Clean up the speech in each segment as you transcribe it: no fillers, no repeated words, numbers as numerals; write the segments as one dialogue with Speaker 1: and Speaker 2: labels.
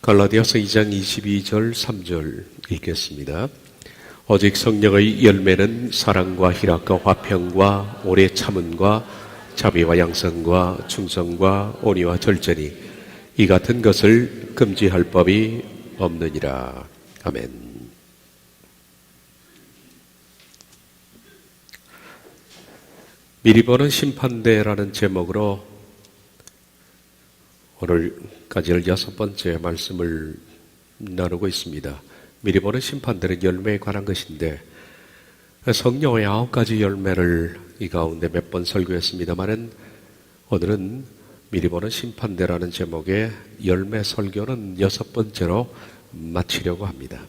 Speaker 1: 갈라디아서 2장 22절 3절 읽겠습니다. 오직 성령의 열매는 사랑과 희락과 화평과 오래 참음과 자비와 양선과 충성과 온유와 절제니 이 같은 것을 금지할 법이 없느니라. 아멘. 미리 보는 심판대라는 제목으로 오늘까지 6번째 말씀을 나누고 있습니다. 미리 보는 심판대는 열매에 관한 것인데 성령의 9가지 열매를 이 가운데 몇 번 설교했습니다만은 오늘은 미리 보는 심판대라는 제목의 열매 설교는 6번째로 마치려고 합니다.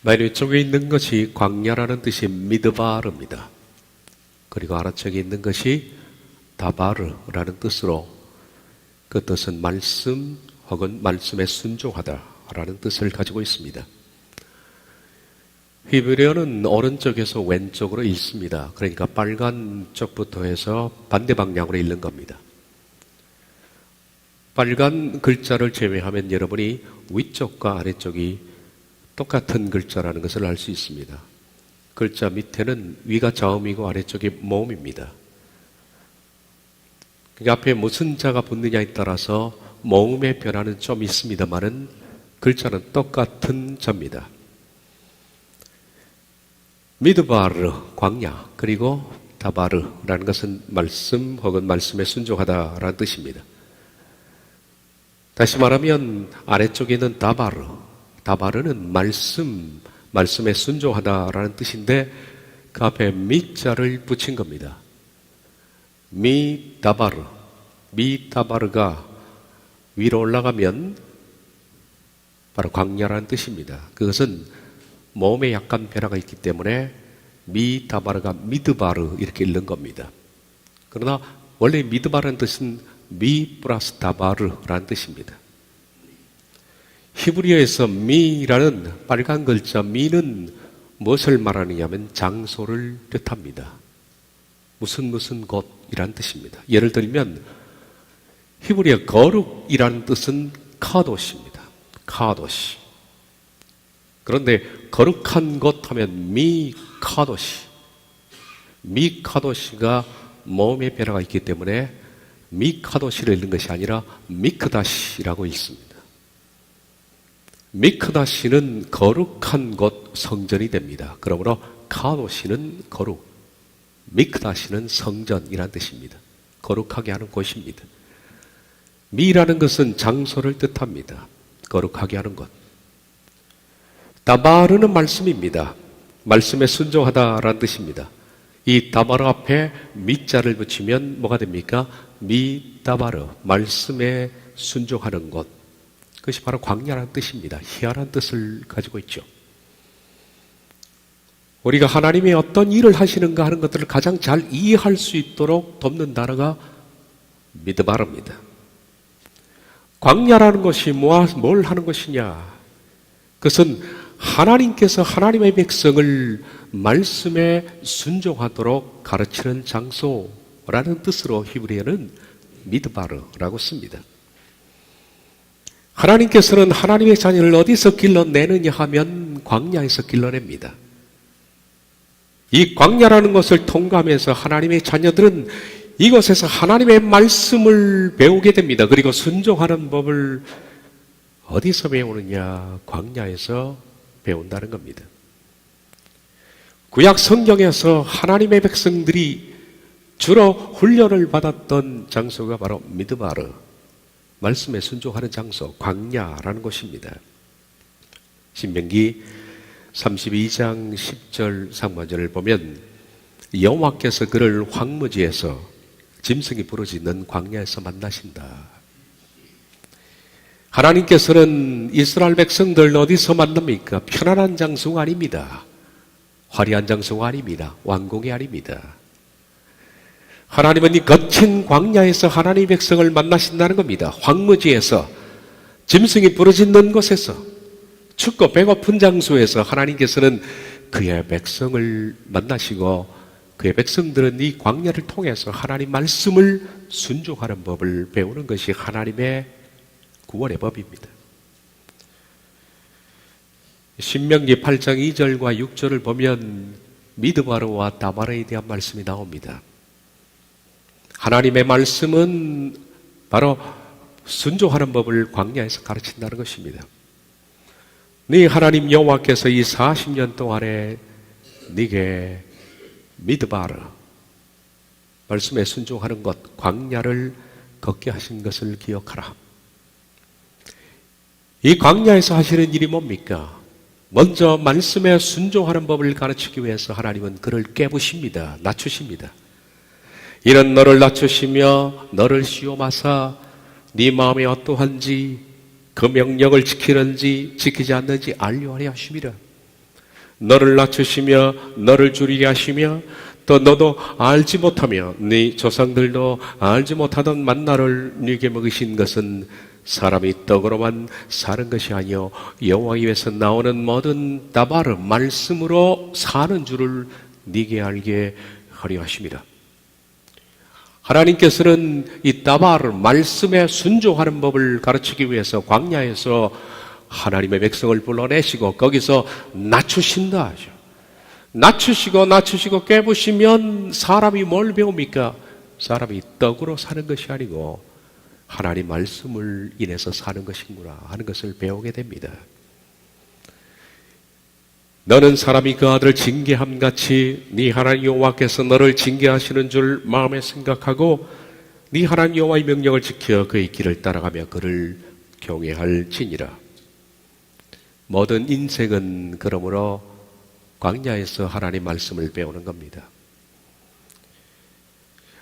Speaker 1: 맨 위쪽에 있는 것이 광야라는 뜻이 미드바르입니다. 그리고 아래쪽에 있는 것이 다바르라는 뜻으로 그 뜻은 말씀 혹은 말씀에 순종하다라는 뜻을 가지고 있습니다. 히브리어는 오른쪽에서 왼쪽으로 읽습니다. 그러니까 빨간 쪽부터 해서 반대 방향으로 읽는 겁니다. 빨간 글자를 제외하면 여러분이 위쪽과 아래쪽이 똑같은 글자라는 것을 알 수 있습니다. 글자 밑에는 위가 자음이고 아래쪽이 모음입니다. 그러니까 앞에 무슨 자가 붙느냐에 따라서 모음의 변화는 좀 있습니다만은 글자는 똑같은 자입니다. 미드바르, 광야, 그리고 다바르라는 것은 말씀 혹은 말씀에 순종하다라는 뜻입니다. 다시 말하면 아래쪽에 있는 다바르는 말씀에 순종하다라는 뜻인데 그 앞에 미자를 붙인 겁니다. 미다바르가 위로 올라가면 바로 광야라는 뜻입니다. 그것은 모음에 약간 변화가 있기 때문에 미다바르가 미드바르 이렇게 읽는 겁니다. 그러나 원래 미드바르는 뜻은 미 플러스 다바르라는 뜻입니다. 히브리어에서 미라는 빨간 글자 미는 무엇을 말하느냐면 장소를 뜻합니다. 무슨 곳이라는 뜻입니다. 예를 들면 히브리어 거룩이라는 뜻은 카도시입니다. 카도시. 그런데 거룩한 곳 하면 미카도시가 모음의 변화가 있기 때문에 미카도시를 읽는 것이 아니라 미크다시라고 읽습니다. 미크다시는 거룩한 곳 성전이 됩니다. 그러므로 카도시는 거룩, 미크다시는 성전이라는 뜻입니다. 거룩하게 하는 곳입니다. 미라는 것은 장소를 뜻합니다. 거룩하게 하는 곳. 다바르는 말씀입니다. 말씀에 순종하다라는 뜻입니다. 이 다바르 앞에 미자를 붙이면 뭐가 됩니까? 미다바르, 말씀에 순종하는 곳. 그것이 바로 광야라는 뜻입니다. 희한한 뜻을 가지고 있죠. 우리가 하나님이 어떤 일을 하시는가 하는 것들을 가장 잘 이해할 수 있도록 돕는 단어가 미드바르입니다. 광야라는 것이 뭘 하는 것이냐? 그것은 하나님께서 하나님의 백성을 말씀에 순종하도록 가르치는 장소라는 뜻으로 히브리어는 미드바르라고 씁니다. 하나님께서는 하나님의 자녀를 어디서 길러내느냐 하면 광야에서 길러냅니다. 이 광야라는 것을 통과하면서 하나님의 자녀들은 이곳에서 하나님의 말씀을 배우게 됩니다. 그리고 순종하는 법을 어디서 배우느냐? 광야에서 배운다는 겁니다. 구약 성경에서 하나님의 백성들이 주로 훈련을 받았던 장소가 바로 미드바르, 말씀에 순종하는 장소, 광야라는 곳입니다. 신명기 32장 10절 상반절을 보면 여호와께서 그를 황무지에서 짐승이 부르짖는 광야에서 만나신다. 하나님께서는 이스라엘 백성들 어디서 만납니까? 편안한 장소가 아닙니다. 화려한 장소가 아닙니다. 왕궁이 아닙니다. 하나님은 이 거친 광야에서 하나님의 백성을 만나신다는 겁니다. 황무지에서, 짐승이 부르짖는 곳에서, 춥고 배고픈 장소에서 하나님께서는 그의 백성을 만나시고 그의 백성들은 이 광야를 통해서 하나님 말씀을 순종하는 법을 배우는 것이 하나님의 구원의 법입니다. 신명기 8장 2절과 6절을 보면 미드바르와 다바르에 대한 말씀이 나옵니다. 하나님의 말씀은 바로 순종하는 법을 광야에서 가르친다는 것입니다. 네 하나님 여호와께서 이 40년 동안에 네게 미드바르 말씀에 순종하는 것, 광야를 걷게 하신 것을 기억하라. 이 광야에서 하시는 일이 뭡니까? 먼저 말씀에 순종하는 법을 가르치기 위해서 하나님은 그를 깨부십니다. 낮추십니다. 이런 너를 낮추시며 너를 시험하사 네 마음이 어떠한지 그 명령을 지키는지 지키지 않는지 알려하려 하심이라. 너를 낮추시며 너를 줄이게 하시며 또 너도 알지 못하며 네 조상들도 알지 못하던 만나를 네게 먹이신 것은 사람이 떡으로만 사는 것이 아니요 여호와에게서 나오는 모든 다바르 말씀으로 사는 줄을 네게 알게 하려 하심이라. 하나님께서는 이 다바르 말씀에 순종하는 법을 가르치기 위해서 광야에서 하나님의 백성을 불러내시고 거기서 낮추신다 하죠. 낮추시고 깨부시면 사람이 뭘 배웁니까? 사람이 떡으로 사는 것이 아니고 하나님 말씀을 인해서 사는 것이구나 하는 것을 배우게 됩니다. 너는 사람이 그 아들을 징계함같이 네 하나님 여호와께서 너를 징계하시는 줄 마음에 생각하고 네 하나님 여호와의 명령을 지켜 그의 길을 따라가며 그를 경외할지니라. 모든 인생은 그러므로 광야에서 하나님 말씀을 배우는 겁니다.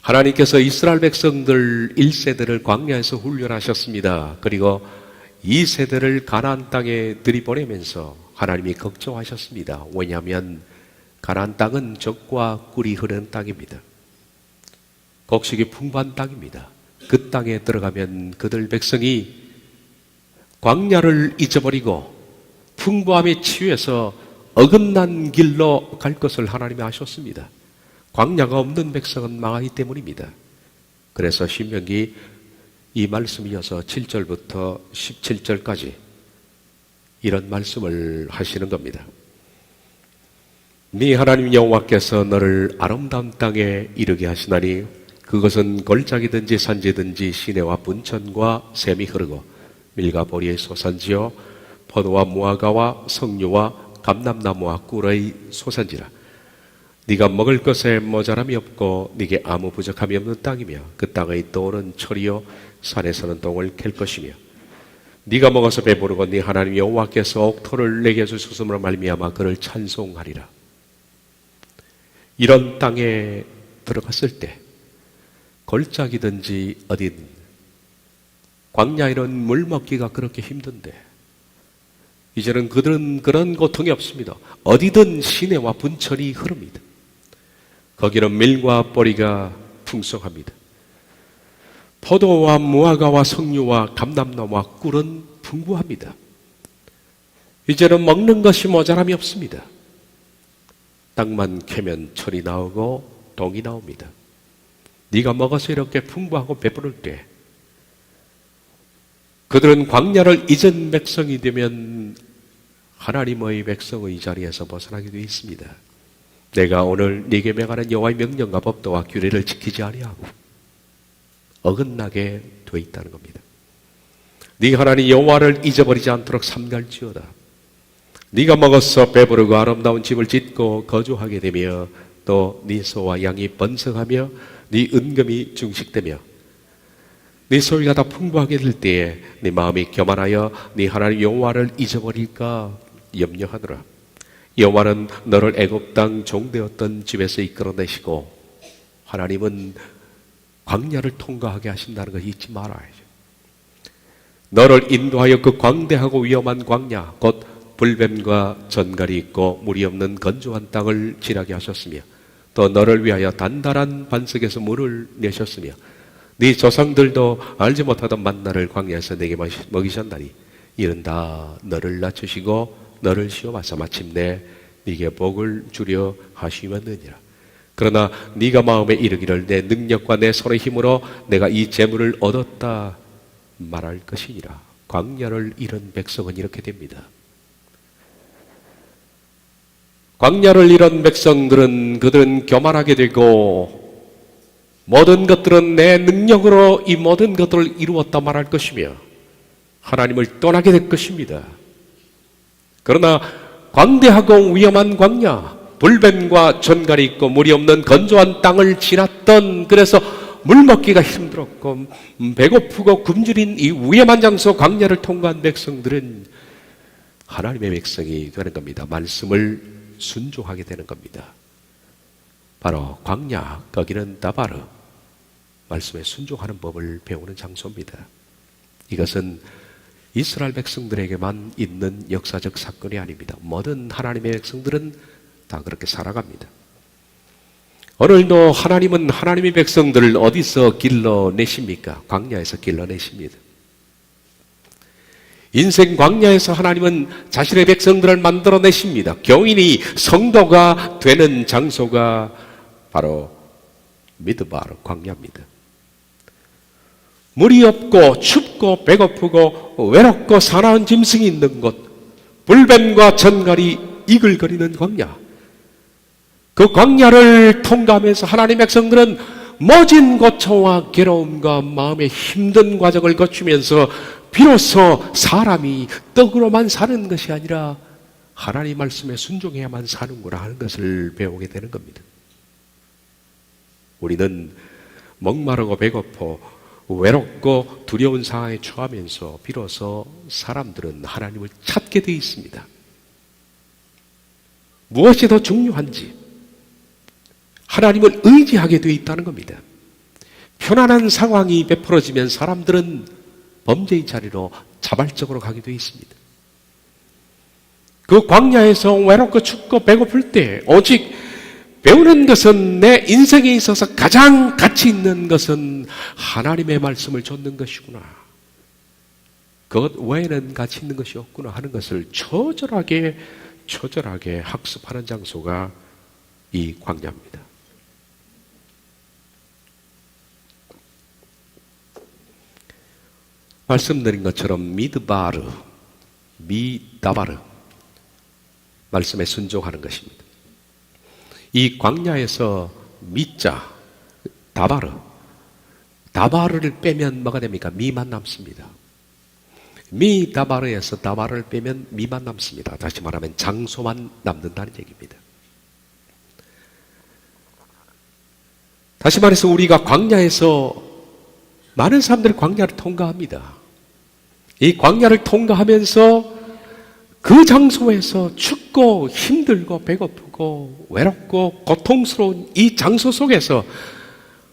Speaker 1: 하나님께서 이스라엘 백성들 1세대를 광야에서 훈련하셨습니다. 그리고 2세대를 가나안 땅에 들이보내면서 하나님이 걱정하셨습니다. 왜냐하면 가나안 땅은 젖과 꿀이 흐르는 땅입니다. 곡식이 풍부한 땅입니다. 그 땅에 들어가면 그들 백성이 광야를 잊어버리고 풍부함에 치유해서 어긋난 길로 갈 것을 하나님이 아셨습니다. 광야가 없는 백성은 망하기 때문입니다. 그래서 신명기 이 말씀이 이어서 7절부터 17절까지 이런 말씀을 하시는 겁니다. 네 하나님 여호와께서 너를 아름다운 땅에 이르게 하시나니 그것은 골짜기든지 산지든지 시내와 분천과 샘이 흐르고 밀과 보리의 소산지요 포도와 무화과와 석류와 감람나무와 꿀의 소산지라. 네가 먹을 것에 모자람이 없고 네게 아무 부족함이 없는 땅이며 그 땅의 돌은 철이요 산에서는 동을 캘 것이며 네가 먹어서 배부르고 네 하나님 여호와께서 옥토를 내게 주셨음으로 말미암아 그를 찬송하리라. 이런 땅에 들어갔을 때 골짜기든지 어딘 광야에는 물 먹기가 그렇게 힘든데 이제는 그들은 그런 고통이 없습니다. 어디든 시내와 분천이 흐릅니다. 거기는 밀과 보리가 풍성합니다. 포도와 무화과와 석류와 감람나무와 꿀은 풍부합니다. 이제는 먹는 것이 모자람이 없습니다. 땅만 캐면 철이 나오고 동이 나옵니다. 네가 먹어서 이렇게 풍부하고 배부를 때 그들은 광야를 잊은 백성이 되면 하나님의 백성의 자리에서 벗어나게 되어 있습니다. 내가 오늘 네게 명하는 여호와의 명령과 법도와 규례를 지키지 아니하고 어긋나게 되어 있다는 겁니다. 네 하나님 여호와를 잊어버리지 않도록 삼갈지어다. 네가 먹어서 배부르고 아름다운 집을 짓고 거주하게 되며 또 네 소와 양이 번성하며 네 은금이 증식되며 네 소유가 다 풍부하게 될 때에 네 마음이 교만하여 네 하나님 여호와를 잊어버릴까 염려하노라. 여호와는 너를 애굽 땅 종되었던 집에서 이끌어내시고 하나님은 광야를 통과하게 하신다는 걸 잊지 말아야죠. 너를 인도하여 그 광대하고 위험한 광야 곧 불뱀과 전갈이 있고 물이 없는 건조한 땅을 지나게 하셨으며 또 너를 위하여 단단한 반석에서 물을 내셨으며 네 조상들도 알지 못하던 만나를 광야에서 내게 먹이셨나니 이는 다 너를 낮추시고 너를 시험하사 마침내 네게 복을 주려 하심이었느니라. 그러나 네가 마음에 이르기를 내 능력과 내 손의 힘으로 내가 이 재물을 얻었다 말할 것이니라. 광야를 잃은 백성은 이렇게 됩니다. 광야를 잃은 백성들은 그들은 교만하게 되고 모든 것들은 내 능력으로 이 모든 것들을 이루었다 말할 것이며 하나님을 떠나게 될 것입니다. 그러나 광대하고 위험한 광야, 불뱀과 전갈이 있고 물이 없는 건조한 땅을 지났던, 그래서 물 먹기가 힘들었고 배고프고 굶주린 이 위험한 장소 광야를 통과한 백성들은 하나님의 백성이 되는 겁니다. 말씀을 순종하게 되는 겁니다. 바로 광야, 거기는 다바르, 말씀에 순종하는 법을 배우는 장소입니다. 이것은 이스라엘 백성들에게만 있는 역사적 사건이 아닙니다. 모든 하나님의 백성들은 다 그렇게 살아갑니다. 오늘도 하나님은 하나님의 백성들을 어디서 길러내십니까? 광야에서 길러내십니다. 인생 광야에서 하나님은 자신의 백성들을 만들어내십니다. 교인이 성도가 되는 장소가 바로 미드바르 광야입니다. 물이 없고 춥고 배고프고 외롭고 사나운 짐승이 있는 곳, 불뱀과 전갈이 이글거리는 광야, 그 광야를 통과하면서 하나님의 백성들은 모진 고초와 괴로움과 마음의 힘든 과정을 거치면서 비로소 사람이 떡으로만 사는 것이 아니라 하나님 말씀에 순종해야만 사는구나 하는 것을 배우게 되는 겁니다. 우리는 목마르고 배고파 외롭고 두려운 상황에 처하면서 비로소 사람들은 하나님을 찾게 되어 있습니다. 무엇이 더 중요한지 하나님을 의지하게 되어 있다는 겁니다. 편안한 상황이 베풀어지면 사람들은 범죄의 자리로 자발적으로 가게 되어 있습니다. 그 광야에서 외롭고 춥고 배고플 때 오직 배우는 것은, 내 인생에 있어서 가장 가치 있는 것은 하나님의 말씀을 좇는 것이구나, 그것 외에는 가치 있는 것이 없구나 하는 것을 처절하게 학습하는 장소가 이 광야입니다. 말씀드린 것처럼 미드바르, 미다바르, 말씀에 순종하는 것입니다. 이 광야에서 미자, 다바르를 빼면 뭐가 됩니까? 미만 남습니다. 미다바르에서 다바르를 빼면 미만 남습니다. 다시 말하면 장소만 남는다는 얘기입니다. 다시 말해서 우리가 광야에서, 많은 사람들이 광야를 통과합니다. 이 광야를 통과하면서 그 장소에서 춥고 힘들고 배고프고 외롭고 고통스러운 이 장소 속에서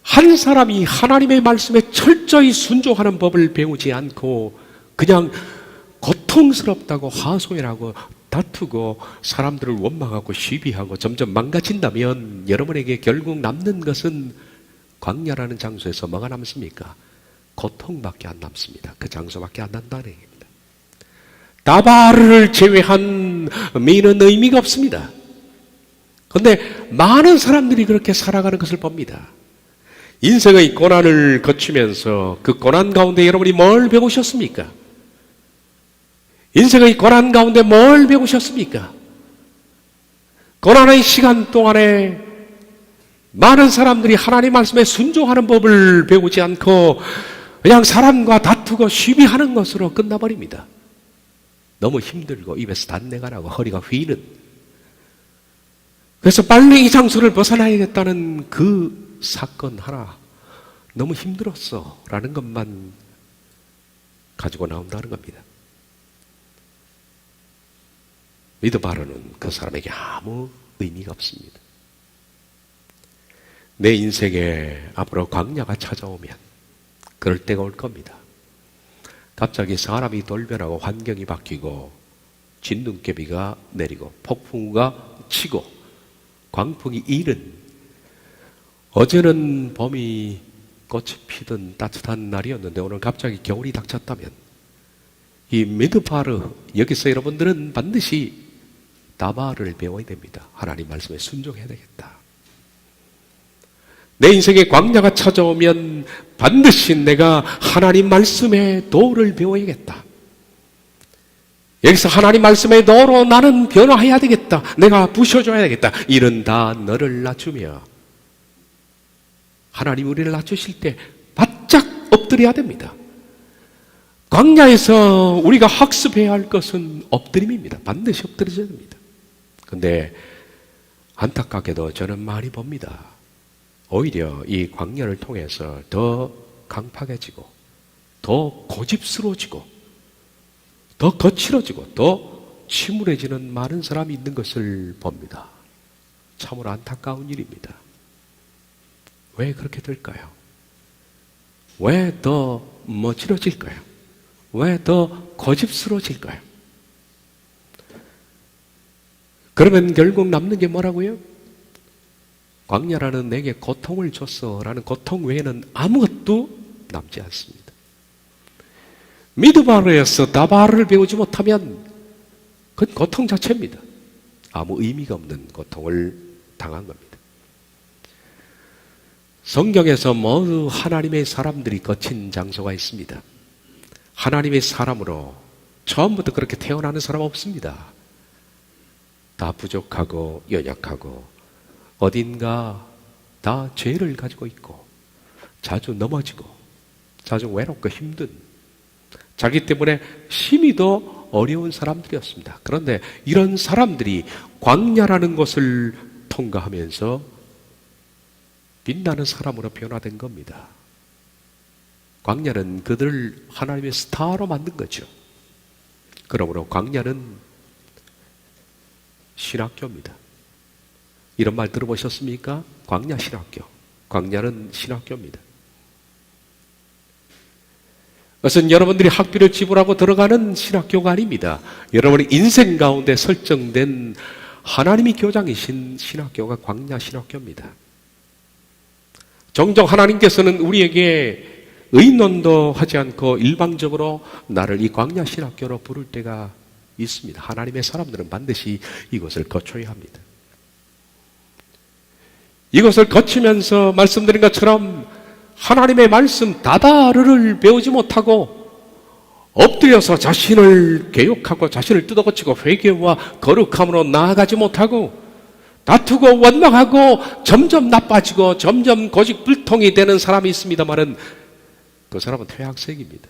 Speaker 1: 한 사람이 하나님의 말씀에 철저히 순종하는 법을 배우지 않고 그냥 고통스럽다고 하소연하고 다투고 사람들을 원망하고 시비하고 점점 망가진다면 여러분에게 결국 남는 것은 광야라는 장소에서 뭐가 남습니까? 고통밖에 안 남습니다. 그 장소밖에 안 난다는 얘기입니다. 다바르를 제외한 미는 의미가 없습니다. 그런데 많은 사람들이 그렇게 살아가는 것을 봅니다. 인생의 고난을 거치면서 그 고난 가운데 여러분이 뭘 배우셨습니까? 인생의 고난 가운데 뭘 배우셨습니까? 고난의 시간 동안에 많은 사람들이 하나님 말씀에 순종하는 법을 배우지 않고 그냥 사람과 다투고 시비하는 것으로 끝나버립니다. 너무 힘들고 입에서 단내가 나고 허리가 휘는, 그래서 빨리 이 장소를 벗어나야겠다는 그 사건 하나, 너무 힘들었어 라는 것만 가지고 나온다는 겁니다. 미드바르는 그 사람에게 아무 의미가 없습니다. 내 인생에 앞으로 광야가 찾아오면 그럴 때가 올 겁니다. 갑자기 사람이 돌변하고 환경이 바뀌고 진눈깨비가 내리고 폭풍우가 치고 광풍이 일은, 어제는 봄이 꽃이 피던 따뜻한 날이었는데 오늘 갑자기 겨울이 닥쳤다면 이 미드바르, 여기서 여러분들은 반드시 다바르를 배워야 됩니다. 하나님 말씀에 순종해야 되겠다. 내 인생에 광야가 찾아오면 반드시 내가 하나님 말씀의 도를 배워야겠다. 여기서 하나님 말씀의 도로 나는 변화해야 되겠다. 내가 부셔줘야 되겠다. 이런 단어를 낮추며 하나님 우리를 낮추실 때 바짝 엎드려야 됩니다. 광야에서 우리가 학습해야 할 것은 엎드림입니다. 반드시 엎드려야 됩니다. 그런데 안타깝게도 저는 많이 봅니다. 오히려 이 광야를 통해서 더 강팍해지고 더 고집스러워지고 더 거칠어지고 더 침울해지는 많은 사람이 있는 것을 봅니다. 참으로 안타까운 일입니다. 왜 그렇게 될까요? 왜 더 멋지러질까요? 왜 더 고집스러워질까요? 그러면 결국 남는 게 뭐라고요? 광야라는 내게 고통을 줬어 라는 고통 외에는 아무것도 남지 않습니다. 미드바르에서 다바르를 배우지 못하면 그건 고통 자체입니다. 아무 의미가 없는 고통을 당한 겁니다. 성경에서 모두 하나님의 사람들이 거친 장소가 있습니다. 하나님의 사람으로 처음부터 그렇게 태어나는 사람 없습니다. 다 부족하고 연약하고 어딘가 다 죄를 가지고 있고 자주 넘어지고 자주 외롭고 힘든 자기 때문에 심히 더 어려운 사람들이었습니다. 그런데 이런 사람들이 광야라는 것을 통과하면서 빛나는 사람으로 변화된 겁니다. 광야는 그들을 하나님의 스타로 만든 거죠. 그러므로 광야는 신학교입니다. 이런 말 들어보셨습니까? 광야 신학교. 광야는 신학교입니다. 그것은 여러분들이 학비를 지불하고 들어가는 신학교가 아닙니다. 여러분의 인생 가운데 설정된 하나님이 교장이신 신학교가 광야 신학교입니다. 종종 하나님께서는 우리에게 의논도 하지 않고 일방적으로 나를 이 광야 신학교로 부를 때가 있습니다. 하나님의 사람들은 반드시 이것을 거쳐야 합니다. 이것을 거치면서 말씀드린 것처럼 하나님의 말씀 다다르를 배우지 못하고 엎드려서 자신을 개욕하고 자신을 뜯어고치고 회개와 거룩함으로 나아가지 못하고 다투고 원망하고 점점 나빠지고 점점 고집불통이 되는 사람이 있습니다만은 그 사람은 퇴학생입니다.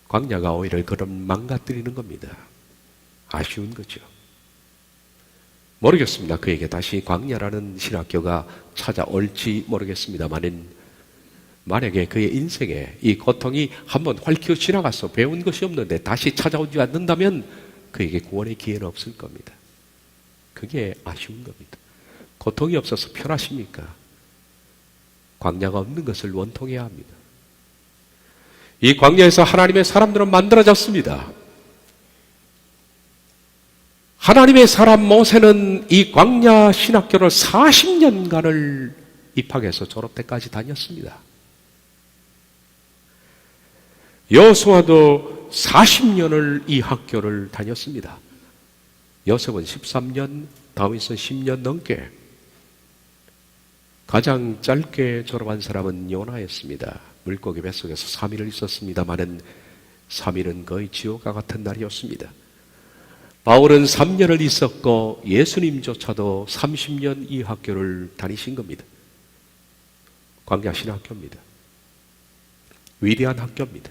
Speaker 1: 광야가 오히려 그런 망가뜨리는 겁니다. 아쉬운 거죠. 모르겠습니다. 그에게 다시 광야라는 신학교가 찾아올지 모르겠습니다만은 만약에 그의 인생에 이 고통이 한번 활기어 지나가서 배운 것이 없는데 다시 찾아오지 않는다면 그에게 구원의 기회는 없을 겁니다. 그게 아쉬운 겁니다. 고통이 없어서 편하십니까? 광야가 없는 것을 원통해야 합니다. 이 광야에서 하나님의 사람들은 만들어졌습니다. 하나님의 사람 모세는 이 광야 신학교를 40년간을 입학해서 졸업 때까지 다녔습니다. 여호수아도 40년을 이 학교를 다녔습니다. 요셉은 13년, 다윗은 10년 넘게. 가장 짧게 졸업한 사람은 요나였습니다. 물고기 뱃속에서 3일을 있었습니다마는 3일은 거의 지옥과 같은 날이었습니다. 바울은 3년을 있었고 예수님조차도 30년 이 학교를 다니신 겁니다. 광야 신학교입니다. 위대한 학교입니다.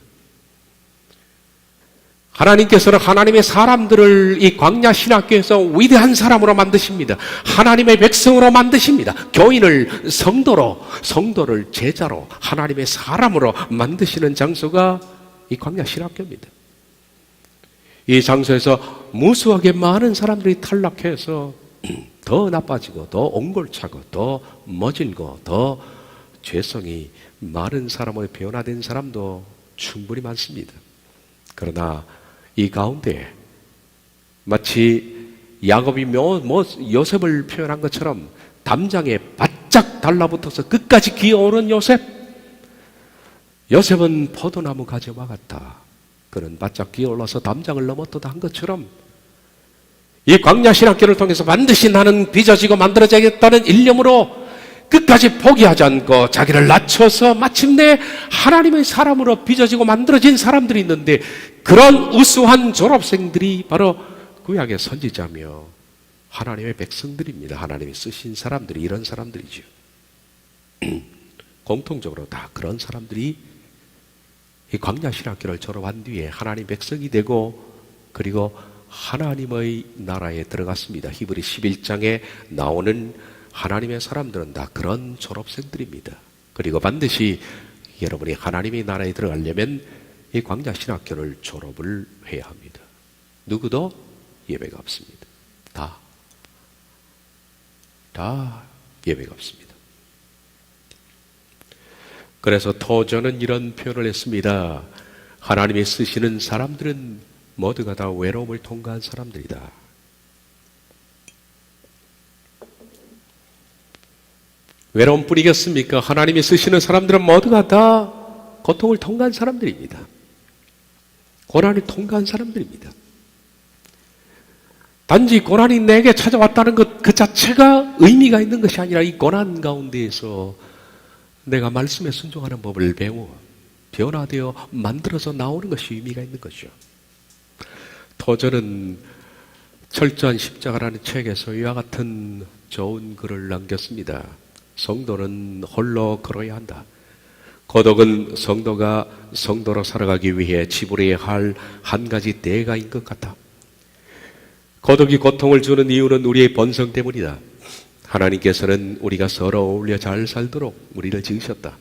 Speaker 1: 하나님께서는 하나님의 사람들을 이 광야 신학교에서 위대한 사람으로 만드십니다. 하나님의 백성으로 만드십니다. 교인을 성도를 제자로 하나님의 사람으로 만드시는 장소가 이 광야 신학교입니다. 이 장소에서 무수하게 많은 사람들이 탈락해서 더 나빠지고 더 옹골차고 더 머질고 더 죄성이 많은 사람으로 변화된 사람도 충분히 많습니다. 그러나 이 가운데 마치 야곱이 요셉을 표현한 것처럼 담장에 바짝 달라붙어서 끝까지 기어오른 요셉. 요셉은 포도나무 가지와 같다. 그는 바짝 기어올라서 담장을 넘었다 한 것처럼 이 광야 신학교를 통해서 반드시 나는 빚어지고 만들어져야겠다는 일념으로 끝까지 포기하지 않고 자기를 낮춰서 마침내 하나님의 사람으로 빚어지고 만들어진 사람들이 있는데, 그런 우수한 졸업생들이 바로 구약의 선지자며 하나님의 백성들입니다. 하나님이 쓰신 사람들이 이런 사람들이죠. 공통적으로 다 그런 사람들이 이 광야 신학교를 졸업한 뒤에 하나님 백성이 되고, 그리고 하나님의 나라에 들어갔습니다. 히브리 11장에 나오는 하나님의 사람들은 다 그런 졸업생들입니다. 그리고 반드시 여러분이 하나님의 나라에 들어가려면 이 광야 신학교를 졸업을 해야 합니다. 누구도 예외가 없습니다. 다 예외가 없습니다. 그래서 토저는 이런 표현을 했습니다. 하나님이 쓰시는 사람들은 모두가 다 외로움을 통과한 사람들이다. 외로움뿐이겠습니까? 하나님이 쓰시는 사람들은 모두가 다 고통을 통과한 사람들입니다. 고난을 통과한 사람들입니다. 단지 고난이 내게 찾아왔다는 것 그 자체가 의미가 있는 것이 아니라, 이 고난 가운데에서 내가 말씀에 순종하는 법을 배워 변화되어 만들어서 나오는 것이 의미가 있는 거죠. 토저는 철저한 십자가라는 책에서 이와 같은 좋은 글을 남겼습니다. 성도는 홀로 걸어야 한다. 고독은 성도가 성도로 살아가기 위해 지불해야 할 한 가지 대가인 것 같다. 고독이 고통을 주는 이유는 우리의 본성 때문이다. 하나님께서는 우리가 서로 어울려 잘 살도록 우리를 지으셨다.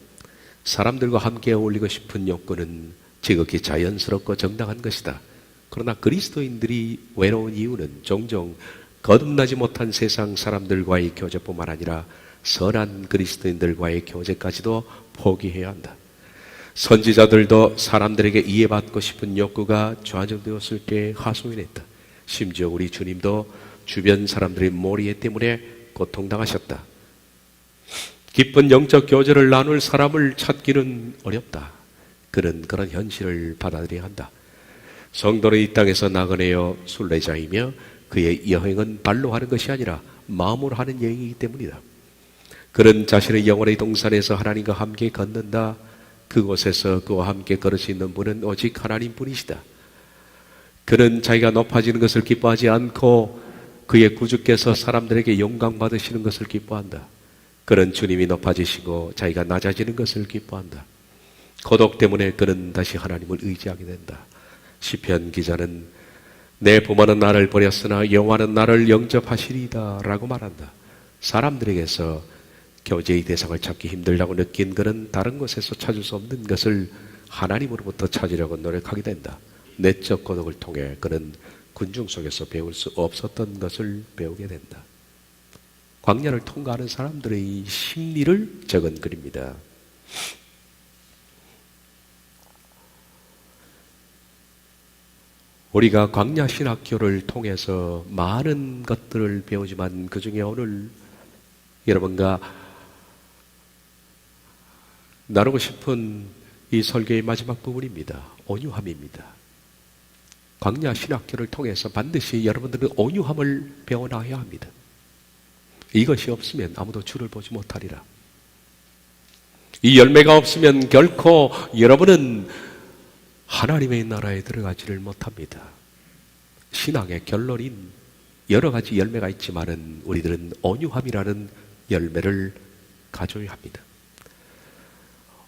Speaker 1: 사람들과 함께 어울리고 싶은 욕구는 지극히 자연스럽고 정당한 것이다. 그러나 그리스도인들이 외로운 이유는 종종 거듭나지 못한 세상 사람들과의 교제뿐만 아니라 선한 그리스도인들과의 교제까지도 포기해야 한다. 선지자들도 사람들에게 이해받고 싶은 욕구가 좌절되었을 때 하소연했다. 심지어 우리 주님도 주변 사람들의 몰이해 때문에 고통당하셨다. 깊은 영적 교제를 나눌 사람을 찾기는 어렵다. 그는 그런 현실을 받아들여야 한다. 성도는 이 땅에서 나그네여 순례자이며 그의 여행은 발로 하는 것이 아니라 마음으로 하는 여행이기 때문이다. 그는 자신의 영혼의 동산에서 하나님과 함께 걷는다. 그곳에서 그와 함께 걸을 수 있는 분은 오직 하나님뿐이시다. 그는 자기가 높아지는 것을 기뻐하지 않고 그의 구주께서 사람들에게 영광 받으시는 것을 기뻐한다. 그는 주님이 높아지시고 자기가 낮아지는 것을 기뻐한다. 고독 때문에 그는 다시 하나님을 의지하게 된다. 시편 기자는 내 부모는 나를 버렸으나 여호와는 나를 영접하시리이다 라고 말한다. 사람들에게서 교제의 대상을 찾기 힘들다고 느낀 그는 다른 곳에서 찾을 수 없는 것을 하나님으로부터 찾으려고 노력하게 된다. 내적 고독을 통해 그는 군중 속에서 배울 수 없었던 것을 배우게 된다. 광야를 통과하는 사람들의 심리를 적은 글입니다. 우리가 광야 신학교를 통해서 많은 것들을 배우지만 그 중에 오늘 여러분과 나누고 싶은 이 설교의 마지막 부분입니다. 온유함입니다. 광야 신학교를 통해서 반드시 여러분들은 온유함을 배워나가야 합니다. 이것이 없으면 아무도 주를 보지 못하리라. 이 열매가 없으면 결코 여러분은 하나님의 나라에 들어가지를 못합니다. 신앙의 결론인 여러 가지 열매가 있지만은 우리들은 온유함이라는 열매를 가져야 합니다.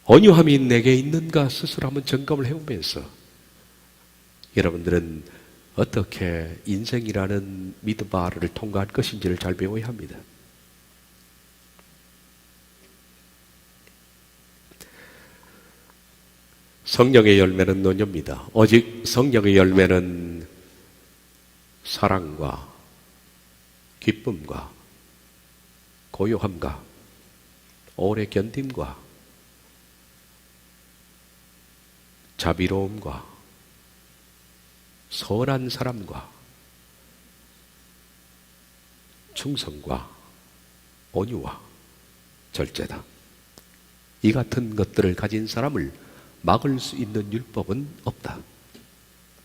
Speaker 1: 온유함이 내게 있는가 스스로 한번 점검을 해보면서 여러분들은 어떻게 인생이라는 미드바를 통과할 것인지를 잘 배워야 합니다. 성령의 열매는 논여입니다. 오직 성령의 열매는 사랑과 기쁨과 고요함과 오래 견딤과 자비로움과 선한 사람과 충성과 온유와 절제다. 이 같은 것들을 가진 사람을 막을 수 있는 율법은 없다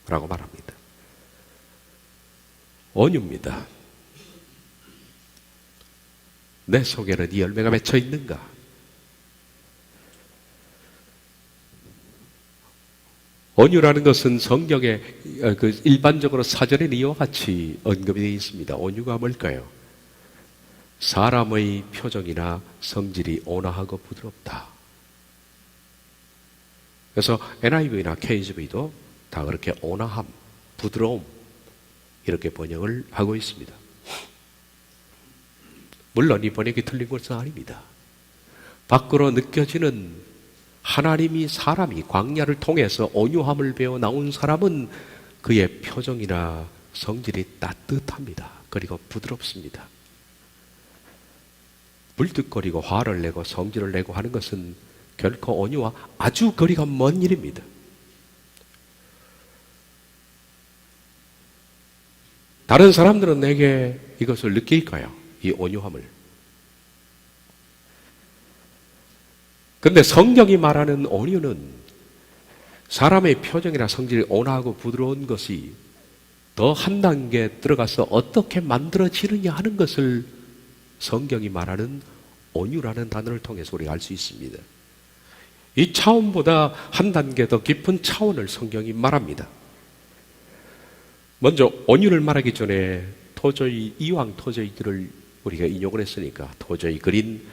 Speaker 1: 라고 말합니다. 온유입니다. 내 속에는 이 열매가 맺혀 있는가? 온유라는 것은 성경에 일반적으로 사전에는 이와 같이 언급이 되어 있습니다. 온유가 뭘까요? 사람의 표정이나 성질이 온화하고 부드럽다. 그래서 NIV나 KJV도 다 그렇게 온화함, 부드러움 이렇게 번역을 하고 있습니다. 물론 이 번역이 틀린 것은 아닙니다. 밖으로 느껴지는 하나님이 사람이 광야를 통해서 온유함을 배워 나온 사람은 그의 표정이나 성질이 따뜻합니다. 그리고 부드럽습니다. 물득거리고 화를 내고 성질을 내고 하는 것은 결코 온유와 아주 거리가 먼 일입니다. 다른 사람들은 내게 이것을 느낄까요? 이 온유함을. 근데 성경이 말하는 온유는 사람의 표정이나 성질이 온화하고 부드러운 것이 더 한 단계 들어가서 어떻게 만들어지느냐 하는 것을 성경이 말하는 온유라는 단어를 통해서 우리가 알 수 있습니다. 이 차원보다 한 단계 더 깊은 차원을 성경이 말합니다. 먼저 온유를 말하기 전에 토저히 이왕 토저히를 우리가 인용을 했으니까 토저히 그린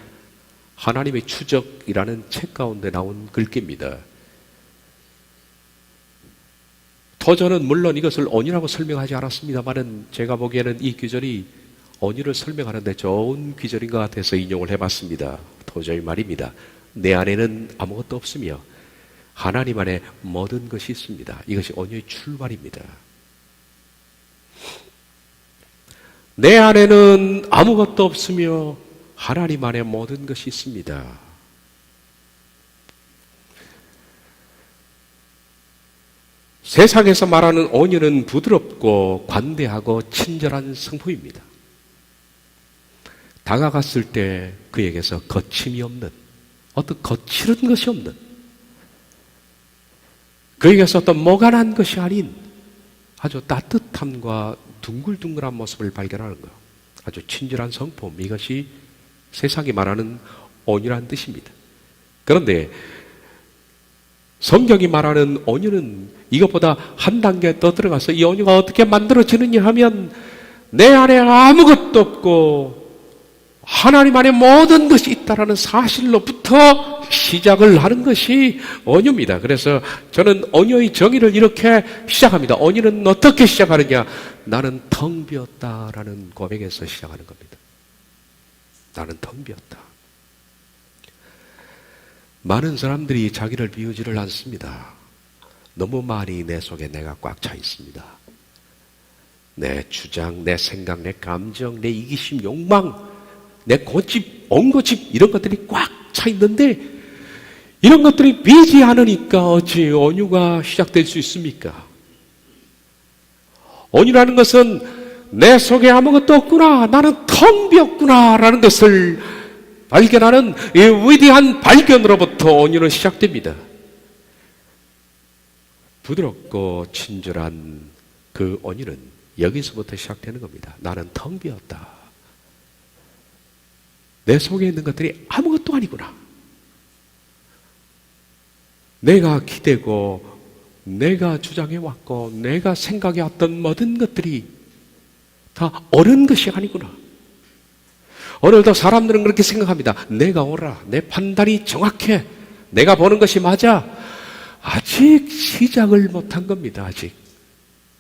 Speaker 1: 하나님의 추적이라는 책 가운데 나온 글귀입니다. 토저는 물론 이것을 온유라고 설명하지 않았습니다만은 제가 보기에는 이 귀절이 온유를 설명하는데 좋은 귀절인 것 같아서 인용을 해봤습니다. 토저의 말입니다. 내 안에는 아무것도 없으며 하나님 안에 모든 것이 있습니다. 이것이 온유의 출발입니다. 내 안에는 아무것도 없으며 하나님 안에 모든 것이 있습니다. 세상에서 말하는 온유는 부드럽고 관대하고 친절한 성품입니다. 다가갔을 때 그에게서 거침이 없는, 어떤 거칠은 것이 없는, 그에게서 어떤 모간한 것이 아닌 아주 따뜻함과 둥글둥글한 모습을 발견하는 것, 아주 친절한 성품, 이것이 세상이 말하는 온유란 뜻입니다. 그런데 성경이 말하는 온유는 이것보다 한 단계 더 들어가서 이 온유가 어떻게 만들어지느냐 하면 내 안에 아무것도 없고 하나님 안에 모든 것이 있다는 사실로부터 시작을 하는 것이 온유입니다. 그래서 저는 온유의 정의를 이렇게 시작합니다. 온유는 어떻게 시작하느냐? 나는 텅 비었다라는 고백에서 시작하는 겁니다. 나는 텅 비었다. 많은 사람들이 자기를 비우지를 않습니다. 너무 많이 내 속에 내가 꽉 차 있습니다. 내 주장, 내 생각, 내 감정, 내 이기심, 욕망, 내 고집, 옹고집 이런 것들이 꽉 차 있는데 이런 것들이 비지 않으니까 어찌 온유가 시작될 수 있습니까? 온유라는 것은 내 속에 아무것도 없구나, 나는 텅 비었구나 라는 것을 발견하는 이 위대한 발견으로부터 온유는 시작됩니다. 부드럽고 친절한 그 온유는 여기서부터 시작되는 겁니다. 나는 텅 비었다. 내 속에 있는 것들이 아무것도 아니구나. 내가 기대고 내가 주장해왔고 내가 생각해왔던 모든 것들이 다 옳은 것이 아니구나. 오늘도 사람들은 그렇게 생각합니다. 내가 옳아. 내 판단이 정확해. 내가 보는 것이 맞아. 아직 시작을 못한 겁니다. 아직.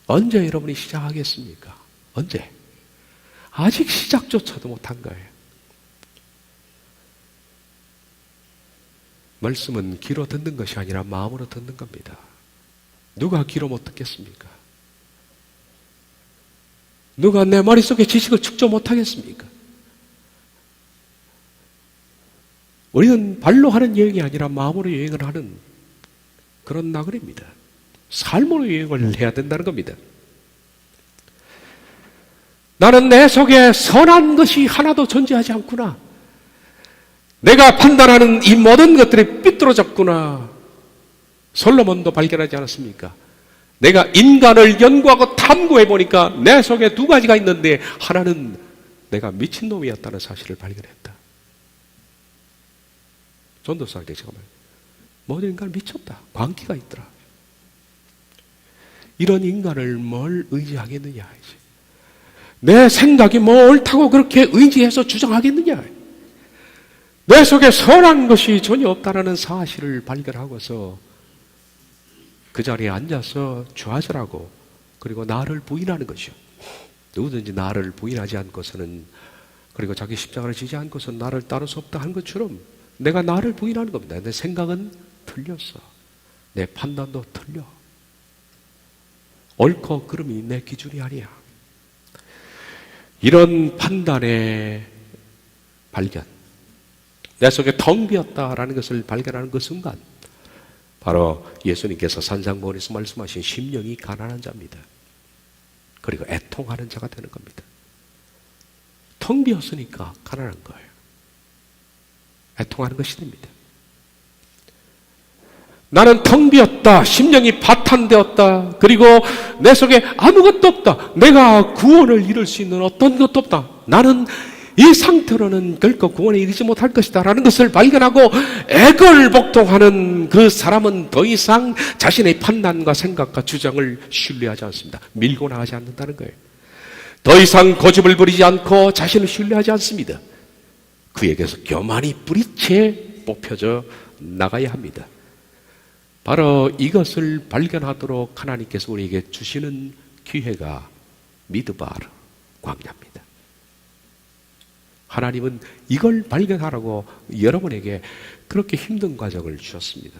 Speaker 1: 언제 여러분이 시작하겠습니까? 언제? 아직 시작조차도 못한 거예요. 말씀은 귀로 듣는 것이 아니라 마음으로 듣는 겁니다. 누가 귀로 못 듣겠습니까? 누가 내 머릿속에 지식을 축적 못하겠습니까? 우리는 발로 하는 여행이 아니라 마음으로 여행을 하는 그런 나그네입니다. 삶으로 여행을 해야 된다는 겁니다. 나는 내 속에 선한 것이 하나도 존재하지 않구나. 내가 판단하는 이 모든 것들이 삐뚤어졌구나. 솔로몬도 발견하지 않았습니까? 내가 인간을 연구하고 탐구해 보니까 내 속에 두 가지가 있는데 하나는 내가 미친놈이었다는 사실을 발견했다. 전도사에게 제가 말, 모든 인간은 미쳤다. 광기가 있더라. 이런 인간을 뭘 의지하겠느냐. 내 생각이 뭐 옳다고 그렇게 의지해서 주장하겠느냐. 내 속에 선한 것이 전혀 없다는 사실을 발견하고서 그 자리에 앉아서 좌절하고 그리고 나를 부인하는 것이요. 누구든지 나를 부인하지 않고서는, 그리고 자기 십자가를 지지 않고서는 나를 따를 수 없다 한 것처럼 내가 나를 부인하는 겁니다. 내 생각은 틀렸어. 내 판단도 틀려. 옳고 그름이 내 기준이 아니야. 이런 판단의 발견, 내 속에 텅 비었다라는 것을 발견하는 그 순간, 바로 예수님께서 산상보원에서 말씀하신 심령이 가난한 자입니다. 그리고 애통하는 자가 되는 겁니다. 텅 비었으니까 가난한 거예요. 애통하는 것이 됩니다. 나는 텅 비었다. 심령이 파탄되었다. 그리고 내 속에 아무것도 없다. 내가 구원을 이룰 수 있는 어떤 것도 없다. 나는 이 상태로는 결코 구원에 이르지 못할 것이다 라는 것을 발견하고 애걸복동하는 그 사람은 더 이상 자신의 판단과 생각과 주장을 신뢰하지 않습니다. 밀고 나가지 않는다는 거예요. 더 이상 고집을 부리지 않고 자신을 신뢰하지 않습니다. 그에게서 교만이 뿌리채 뽑혀져 나가야 합니다. 바로 이것을 발견하도록 하나님께서 우리에게 주시는 기회가 미드바르 광야입니다. 하나님은 이걸 발견하라고 여러분에게 그렇게 힘든 과정을 주셨습니다.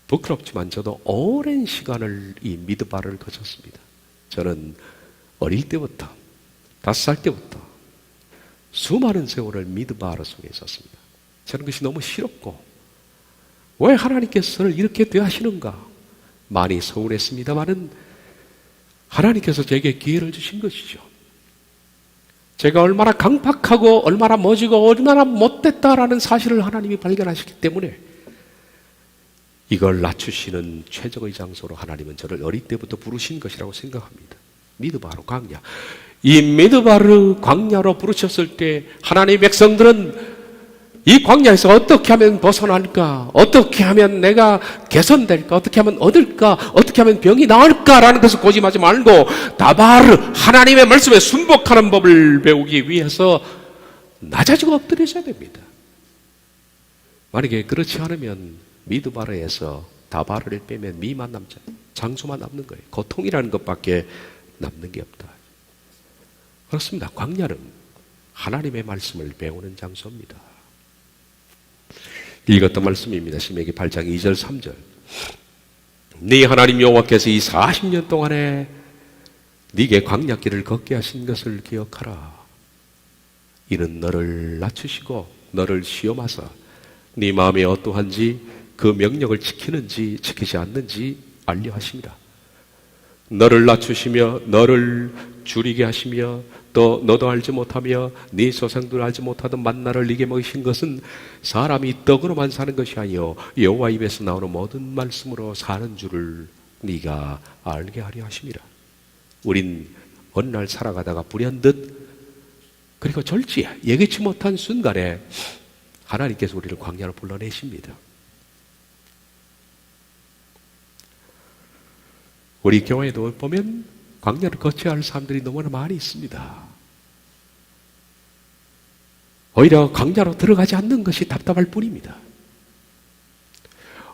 Speaker 1: 부끄럽지만 저도 오랜 시간을 이 미드바르를 거쳤습니다. 저는 어릴 때부터, 5살 때부터 수많은 세월을 미드바르 속에 있었습니다. 저는 그것이 너무 싫었고, 왜 하나님께서 저를 이렇게 대하시는가 많이 서운했습니다마는 하나님께서 제게 기회를 주신 것이죠. 제가 얼마나 강팍하고 얼마나 멋지고 얼마나 못됐다라는 사실을 하나님이 발견하셨기 때문에 이걸 낮추시는 최적의 장소로 하나님은 저를 어릴 때부터 부르신 것이라고 생각합니다. 미드바르 광야. 이 미드바르 광야로 부르셨을 때 하나님의 백성들은 이 광야에서 어떻게 하면 벗어날까? 어떻게 하면 내가 개선될까? 어떻게 하면 얻을까? 어떻게 하면 병이 나을까라는 것을 고집하지 말고 다바르 하나님의 말씀에 순복하는 법을 배우기 위해서 낮아지고 엎드려져야 됩니다. 만약에 그렇지 않으면 미드바르에서 다바르를 빼면 미만 남자, 장소만 남는 거예요. 고통이라는 것밖에 남는 게 없다. 그렇습니다. 광야는 하나님의 말씀을 배우는 장소입니다. 읽었던 말씀입니다. 신명기 8장 2절 3절. 네 하나님 여호와께서 이 40년 동안에 네게 광야길을 걷게 하신 것을 기억하라. 이는 너를 낮추시고 너를 시험하사 네 마음이 어떠한지 그 명령을 지키는지 지키지 않는지 알려 하심이라. 너를 낮추시며 너를 줄이게 하시며 또 너도 알지 못하며 네 조상들 알지 못하던 만나를 네게 먹이신 것은 사람이 떡으로만 사는 것이 아니요 여호와 입에서 나오는 모든 말씀으로 사는 줄을 네가 알게 하려 하심이라. 우린 어느 날 살아가다가 불현듯 그리고 절지에 예기치 못한 순간에 하나님께서 우리를 광야로 불러내십니다. 우리 교회도 보면 광야를 거쳐야 할 사람들이 너무나 많이 있습니다. 오히려 광야로 들어가지 않는 것이 답답할 뿐입니다.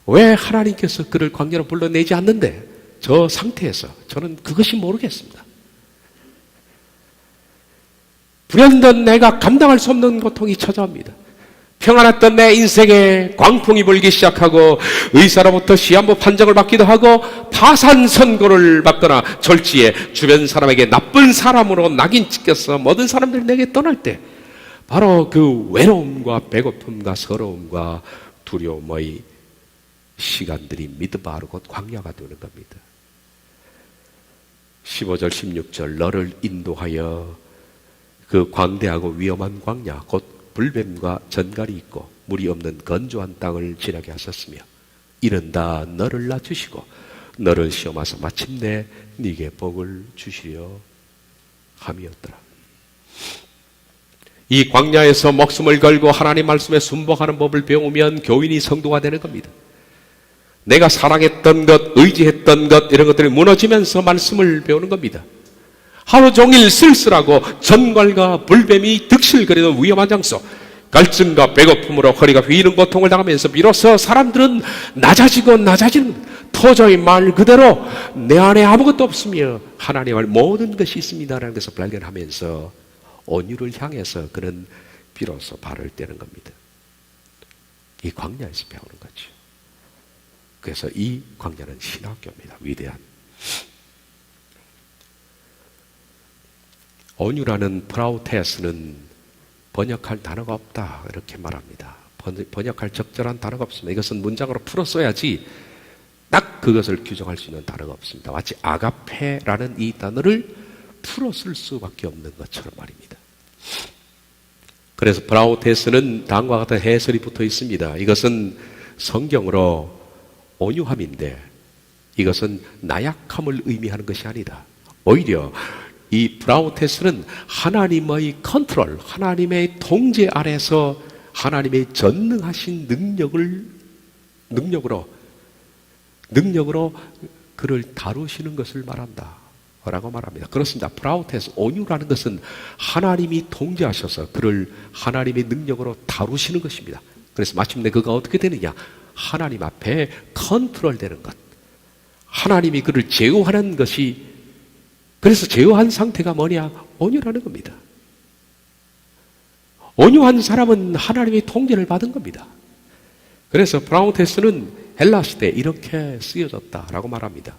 Speaker 1: 왜 하나님께서 그를 광야로 불러내지 않는데 저 상태에서 저는 그것이 모르겠습니다. 불현듯 내가 감당할 수 없는 고통이 찾아옵니다. 평안했던 내 인생에 광풍이 불기 시작하고 의사로부터 시한부 판정을 받기도 하고 파산 선고를 받거나 절지에 주변 사람에게 나쁜 사람으로 낙인 찍혀서 모든 사람들이 내게 떠날 때 바로 그 외로움과 배고픔과 서러움과 두려움의 시간들이 미드바르 곧 광야가 되는 겁니다. 15절 16절 너를 인도하여 그 광대하고 위험한 광야 곧 불뱀과 전갈이 있고 물이 없는 건조한 땅을 지나게 하셨으며 이른다 너를 낮추시고 너를 시험하사 마침내 네게 복을 주시려 함이었더라. 이 광야에서 목숨을 걸고 하나님 말씀에 순복하는 법을 배우면 교인이 성도가 되는 겁니다. 내가 사랑했던 것, 의지했던 것 이런 것들이 무너지면서 말씀을 배우는 겁니다. 하루 종일 쓸쓸하고 전갈과 불뱀이 득실거리는 위험한 장소, 갈증과 배고픔으로 허리가 휘는 고통을 당하면서 비로소 사람들은 낮아지는 토저의 말 그대로 내 안에 아무것도 없으며 하나님의 모든 것이 있습니다라는 것을 발견하면서 온유를 향해서 그는 비로소 발을 떼는 겁니다. 이 광야에서 배우는 거죠. 그래서 이 광야는 신학교입니다. 위대한. 온유라는 프라우테스는 번역할 단어가 없다 이렇게 말합니다. 번역할 적절한 단어가 없습니다. 이것은 문장으로 풀어 써야지 딱 그것을 규정할 수 있는 단어가 없습니다. 마치 아가페라는 이 단어를 풀어 쓸 수밖에 없는 것처럼 말입니다. 그래서 프라우테스는 다음과 같은 해설이 붙어 있습니다. 이것은 성경으로 온유함인데 이것은 나약함을 의미하는 것이 아니다. 오히려 이 프라우테스는 하나님의 컨트롤, 하나님의 통제 아래서 하나님의 전능하신 능력으로 그를 다루시는 것을 말한다 라고 말합니다. 그렇습니다. 프라우테스, 온유라는 것은 하나님이 통제하셔서 그를 하나님의 능력으로 다루시는 것입니다. 그래서 마침내 그가 어떻게 되느냐? 하나님 앞에 컨트롤되는 것, 하나님이 그를 제어하는 것이, 그래서 제어한 상태가 뭐냐? 온유라는 겁니다. 온유한 사람은 하나님의 통제를 받은 겁니다. 그래서 프라우테스는 헬라 시대에 이렇게 쓰여졌다라고 말합니다.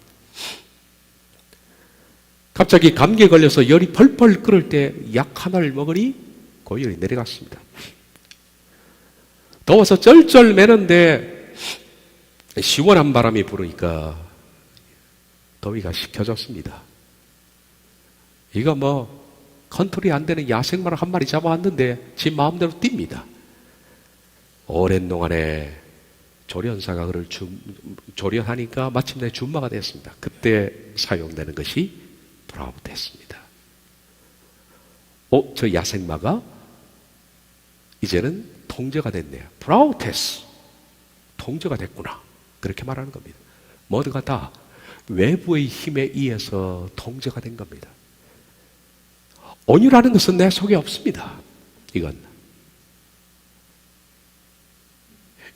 Speaker 1: 갑자기 감기에 걸려서 열이 펄펄 끓을 때 약 하나를 먹으니 고열이 내려갔습니다. 더워서 쩔쩔 매는데 시원한 바람이 부르니까 더위가 식혀졌습니다. 이거 컨트롤이 안 되는 야생마를 한 마리 잡아왔는데 지 마음대로 뜁니다. 오랜 동안에 조련사가 그를 조련하니까 마침내 준마가 됐습니다. 그때 사용되는 것이 프라우테스입니다. 저 야생마가 이제는 통제가 됐네요. 프라우테스, 통제가 됐구나. 그렇게 말하는 겁니다. 모두가 다 외부의 힘에 의해서 통제가 된 겁니다. 온유라는 것은 내 속에 없습니다. 이건.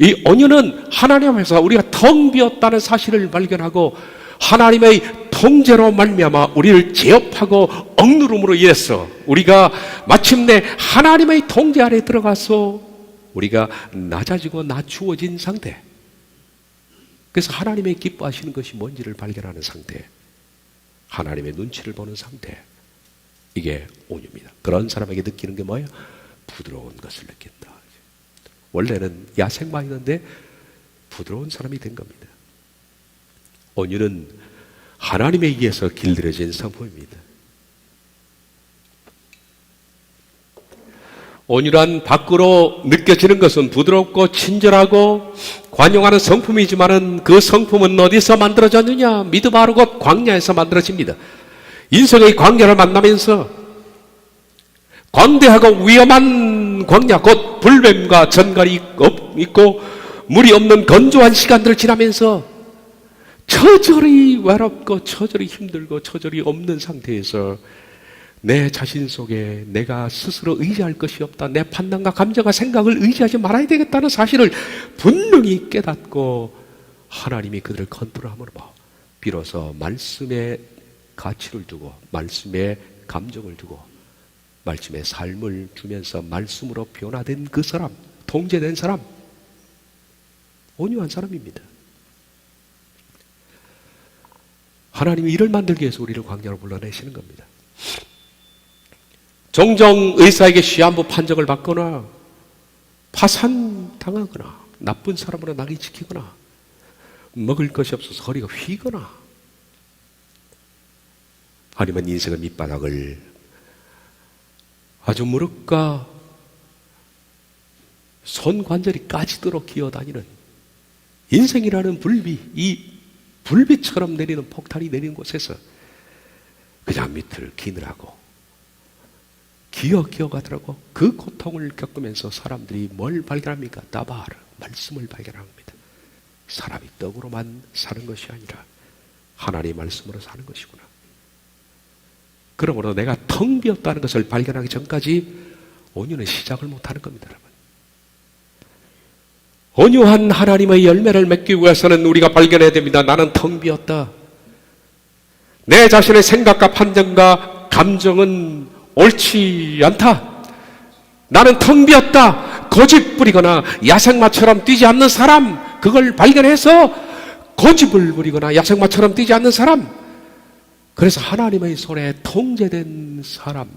Speaker 1: 이 온유는 하나님 앞에서 우리가 텅 비었다는 사실을 발견하고 하나님의 통제로 말미암아 우리를 제압하고 억누름으로 인해서 우리가 마침내 하나님의 통제 아래 들어가서 우리가 낮아지고 낮추어진 상태. 그래서 하나님의 기뻐하시는 것이 뭔지를 발견하는 상태. 하나님의 눈치를 보는 상태. 이게 온유입니다. 그런 사람에게 느끼는 게 뭐예요? 부드러운 것을 느낀다. 원래는 야생마였는데 부드러운 사람이 된 겁니다. 온유는 하나님에 의해서 길들여진 성품입니다. 온유란 밖으로 느껴지는 것은 부드럽고 친절하고 관용하는 성품이지만은 그 성품은 어디서 만들어졌느냐? 미드바르 곧 광야에서 만들어집니다. 인생의 광야를 만나면서 광대하고 위험한 광야, 곧 불뱀과 전갈이 있고 물이 없는 건조한 시간들을 지나면서 처절히 외롭고 처절히 힘들고 처절히 없는 상태에서 내 자신 속에 내가 스스로 의지할 것이 없다. 내 판단과 감정과 생각을 의지하지 말아야 되겠다는 사실을 분명히 깨닫고 하나님이 그들을 컨트롤함으로 비로소 말씀에 가치를 두고 말씀에 감정을 두고 말씀에 삶을 주면서 말씀으로 변화된 그 사람, 통제된 사람, 온유한 사람입니다. 하나님이 이를 만들기 위해서 우리를 광야로 불러내시는 겁니다. 종종 의사에게 시한부 판정을 받거나 파산당하거나 나쁜 사람으로 낙인시키거나 먹을 것이 없어서 허리가 휘거나 아니면 인생의 밑바닥을 아주 무릎과 손관절이 까지도록 기어다니는 인생이라는 불비, 이 불빛처럼 내리는 폭탄이 내리는 곳에서 그냥 밑을 기늘하고 기어가더라고. 그 고통을 겪으면서 사람들이 뭘 발견합니까? 다바르, 말씀을 발견합니다. 사람이 떡으로만 사는 것이 아니라 하나님의 말씀으로 사는 것이구나. 그러므로 내가 텅 비었다는 것을 발견하기 전까지 온유는 시작을 못하는 겁니다, 여러분. 온유한 하나님의 열매를 맺기 위해서는 우리가 발견해야 됩니다. 나는 텅 비었다. 내 자신의 생각과 판단과 감정은 옳지 않다. 나는 텅 비었다. 고집 부리거나 야생마처럼 뛰지 않는 사람, 그걸 발견해서 고집을 부리거나 야생마처럼 뛰지 않는 사람, 그래서 하나님의 손에 통제된 사람,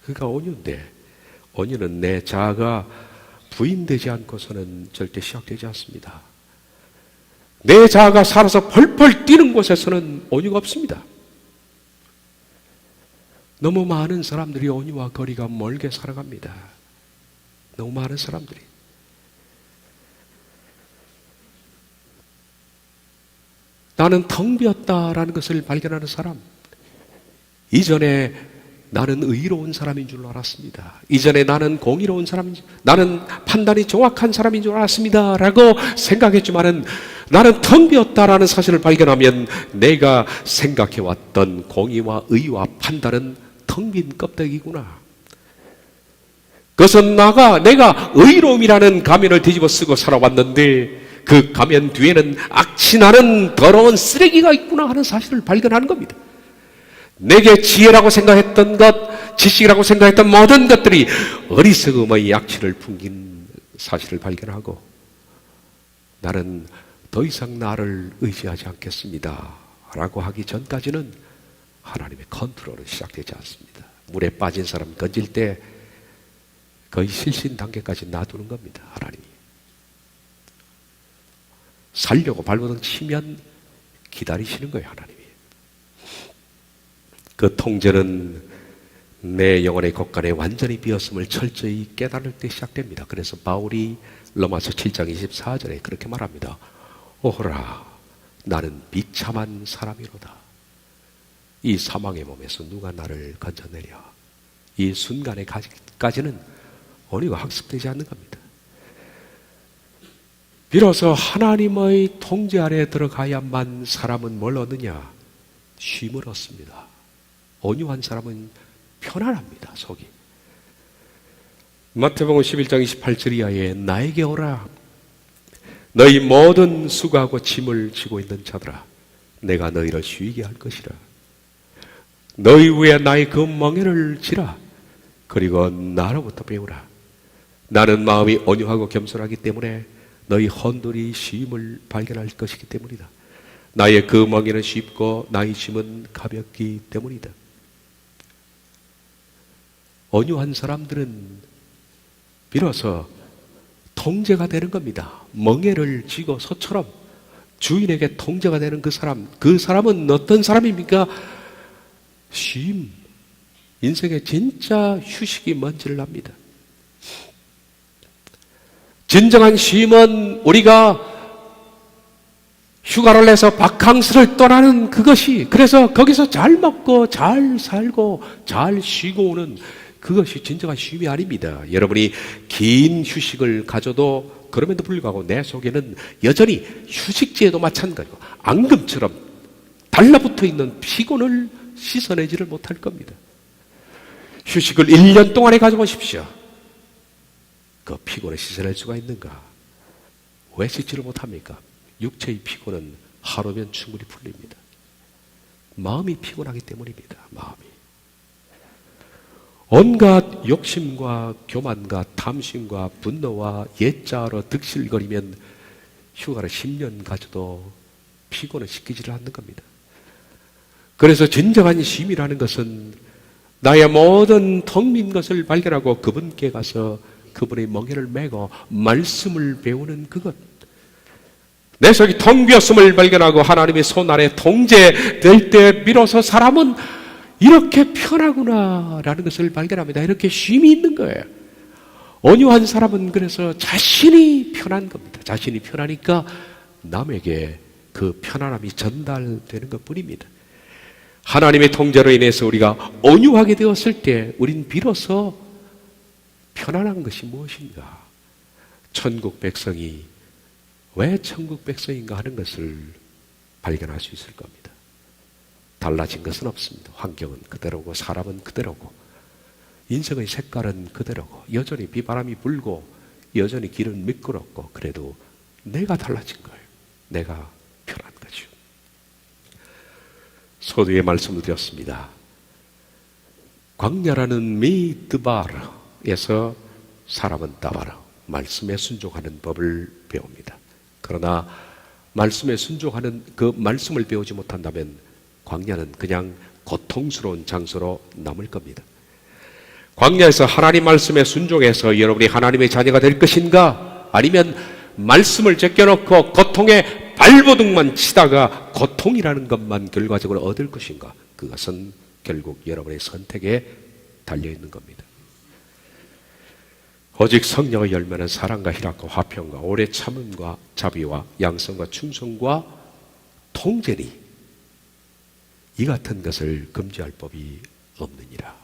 Speaker 1: 그가 온유인데, 온유는 내 자아가 부인되지 않고서는 절대 시작되지 않습니다. 내 자아가 살아서 펄펄 뛰는 곳에서는 온유가 없습니다. 너무 많은 사람들이 온유와 거리가 멀게 살아갑니다. 너무 많은 사람들이. 나는 텅 비었다라는 것을 발견하는 사람, 이전에 나는 의로운 사람인 줄 알았습니다. 이전에 나는 공의로운 나는 판단이 정확한 사람인 줄 알았습니다 라고 생각했지만은, 나는 텅 비었다라는 사실을 발견하면 내가 생각해왔던 공의와 의와 판단은 텅 빈 껍데기구나. 그것은 내가 의로움이라는 가면을 뒤집어 쓰고 살아왔는데, 그 가면 뒤에는 악취나는 더러운 쓰레기가 있구나 하는 사실을 발견하는 겁니다. 내게 지혜라고 생각했던 것, 지식이라고 생각했던 모든 것들이 어리석음의 약취를 풍긴 사실을 발견하고, 나는 더 이상 나를 의지하지 않겠습니다 라고 하기 전까지는 하나님의 컨트롤은 시작되지 않습니다. 물에 빠진 사람 건질 때 거의 실신 단계까지 놔두는 겁니다. 하나님이 살려고 발버둥 치면 기다리시는 거예요. 하나님이. 그 통제는 내 영혼의 곳간에 완전히 비었음을 철저히 깨달을 때 시작됩니다. 그래서 바울이 로마서 7장 24절에 그렇게 말합니다. 오호라, 나는 비참한 사람이로다. 이 사망의 몸에서 누가 나를 건져내려. 이 순간에까지는 온유가 학습되지 않는 겁니다. 비로소 하나님의 통제 아래에 들어가야만 사람은 뭘 얻느냐? 쉼을 얻습니다. 온유한 사람은 편안합니다, 속이. 마태복음 11장 28절 이하에 나에게 오라. 너희 모든 수고하고 짐을 지고 있는 자들아, 내가 너희를 쉬게 할 것이라. 너희 위에 나의 그 멍에를 지라. 그리고 나로부터 배우라. 나는 마음이 온유하고 겸손하기 때문에 너희 헌돌이 쉼을 발견할 것이기 때문이다. 나의 그 멍에는 쉽고 나의 짐은 가볍기 때문이다. 온유한 사람들은 비로소 통제가 되는 겁니다. 멍에를 쥐고 소처럼 주인에게 통제가 되는 그 사람은 어떤 사람입니까? 쉼. 인생에 진짜 휴식이 뭔지를 압니다. 진정한 쉼은 우리가 휴가를 내서 바캉스를 떠나는 그것이, 그래서 거기서 잘 먹고 잘 살고 잘 쉬고 오는 그것이 진정한 쉼이 아닙니다. 여러분이 긴 휴식을 가져도 그럼에도 불구하고 내 속에는 여전히 휴식지에도 마찬가지고 앙금처럼 달라붙어 있는 피곤을 씻어내지를 못할 겁니다. 휴식을 1년 동안에 가져보십시오. 그 피곤을 씻어낼 수가 있는가? 왜 씻지를 못합니까? 육체의 피곤은 하루면 충분히 풀립니다. 마음이 피곤하기 때문입니다. 마음이. 온갖 욕심과 교만과 탐심과 분노와 옛자로 득실거리면 휴가를 10년 가져도 피곤을 시키지를 않는 겁니다. 그래서 진정한 쉼이라는 것은 나의 모든 텅 빈 것을 발견하고 그분께 가서 그분의 멍에를 메고 말씀을 배우는 그것. 내 속이 텅 비었음을 발견하고 하나님의 손 아래 통제될 때 비로소 사람은 이렇게 편하구나라는 것을 발견합니다. 이렇게 쉼이 있는 거예요. 온유한 사람은 그래서 자신이 편한 겁니다. 자신이 편하니까 남에게 그 편안함이 전달되는 것 뿐입니다. 하나님의 통제로 인해서 우리가 온유하게 되었을 때 우린 비로소 편안한 것이 무엇인가? 천국 백성이 왜 천국 백성인가 하는 것을 발견할 수 있을 겁니다. 달라진 것은 없습니다. 환경은 그대로고 사람은 그대로고 인생의 색깔은 그대로고 여전히 비바람이 불고 여전히 길은 미끄럽고 그래도 내가 달라진 거예요. 내가 편한 거죠. 서두에 말씀을 드렸습니다. 광야라는 미드바르에서 사람은 따바르 말씀에 순종하는 법을 배웁니다. 그러나 말씀에 순종하는 그 말씀을 배우지 못한다면 광야는 그냥 고통스러운 장소로 남을 겁니다. 광야에서 하나님 말씀에 순종해서 여러분이 하나님의 자녀가 될 것인가? 아니면 말씀을 제껴놓고 고통의 발버둥만 치다가 고통이라는 것만 결과적으로 얻을 것인가? 그것은 결국 여러분의 선택에 달려있는 겁니다. 오직 성령의 열매는 사랑과 희락과 화평과 오래 참음과 자비와 양성과 충성과 통제니 이 같은 것을 금지할 법이 없느니라.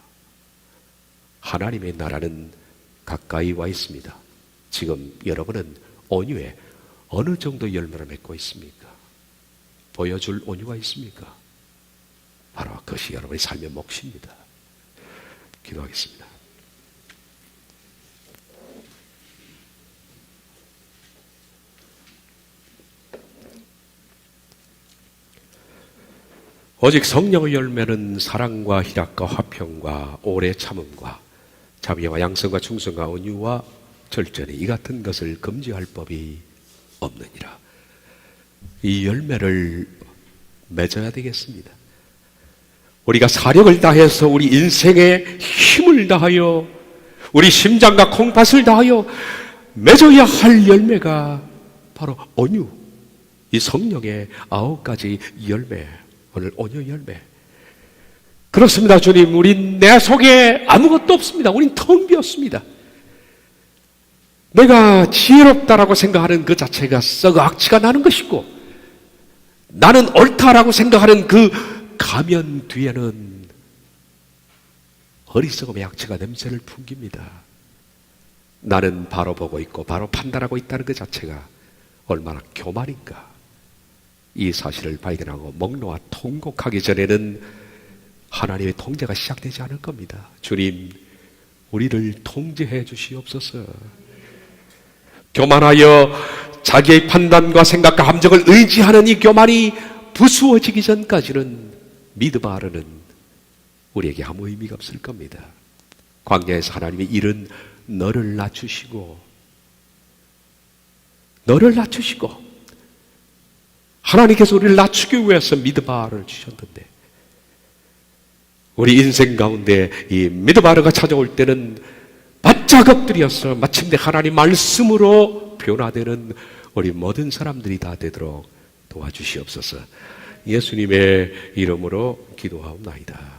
Speaker 1: 하나님의 나라는 가까이 와 있습니다. 지금 여러분은 온유에 어느 정도 열매를 맺고 있습니까? 보여줄 온유가 있습니까? 바로 그것이 여러분의 삶의 몫입니다. 기도하겠습니다. 오직 성령의 열매는 사랑과 희락과 화평과 오래 참음과 자비와 양성과 충성과 온유와 절제니 이 같은 것을 금지할 법이 없느니라. 이 열매를 맺어야 되겠습니다. 우리가 사력을 다해서 우리 인생에 힘을 다하여 우리 심장과 콩팥을 다하여 맺어야 할 열매가 바로 온유, 이 성령의 9가지 열매, 오늘 온유 열매. 그렇습니다. 주님, 우린 내 속에 아무것도 없습니다. 우린 텅 비었습니다. 내가 지혜롭다라고 생각하는 그 자체가 썩 악취가 나는 것이고 나는 옳다라고 생각하는 그 가면 뒤에는 어리석음의 악취가 냄새를 풍깁니다. 나는 바로 보고 있고 바로 판단하고 있다는 그 자체가 얼마나 교만인가. 이 사실을 발견하고 먹노와 통곡하기 전에는 하나님의 통제가 시작되지 않을 겁니다. 주님, 우리를 통제해 주시옵소서. 교만하여 자기의 판단과 생각과 감정을 의지하는 이 교만이 부수어지기 전까지는 미드바르는 우리에게 아무 의미가 없을 겁니다. 광야에서 하나님의 일은 너를 낮추시고 하나님께서 우리를 낮추기 위해서 미드바르를 주셨는데 우리 인생 가운데 이 미드바르가 찾아올 때는 바짝 엎드려서 마침내 하나님 말씀으로 변화되는 우리 모든 사람들이 다 되도록 도와주시옵소서. 예수님의 이름으로 기도하옵나이다.